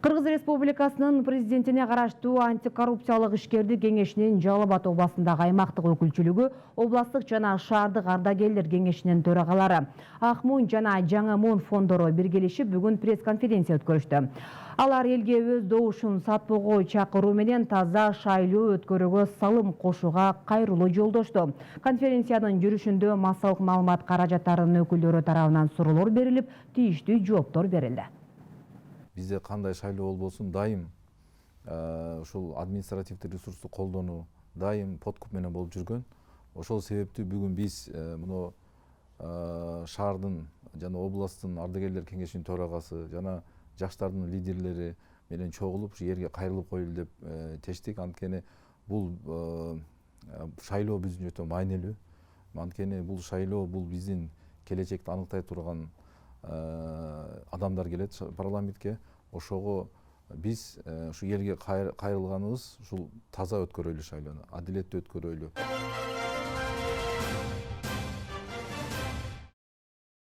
Кыргыз Республикасынын президентине караштуу антикоррупциялык ишкерди кеңешинин Жалал Абад областындагы аймактык өкүлчүлүгү областтык жана шаардык ардагерлер кеңешинин төрагалары Акмун жана Жаңы Мун фондору биргелешип бүгүн пресс-конференция өткөрүштү. Алар элге өз добушун сатпоого чакыруу менен таза шайлоо өткөрүүгө салым кошууга кайрылуу жолдошту. Конференциянын жүрүшүндө массалык маалымат каражаттарынын өкүлдөрү тарабынан суроолор берилип, тийиштүү жооптор берилди. Bizde кандай шайлоо болбосун дайым ушул административдик ресурсту колдонуу дайым подкуп менен болуп жүргөн. Ошол себептүү бүгүн биз муну шаардын жана областтын ардагерлер кеңешинин төрагасы жана жаштардын лидерлери менен чогулуп ушу жерге кайрылып коелу деп чечтик. Анткени бул шайлоо биз үчүн өтө маанилүү. Анткени бул шайлоо бул биздин келечекти аныктай турган адамдар келет парламентке. Ошого биз ушу элге кайрылганыбыз ушул таза өткөрөйлү шайлоону, адилеттүү өткөрөйлү.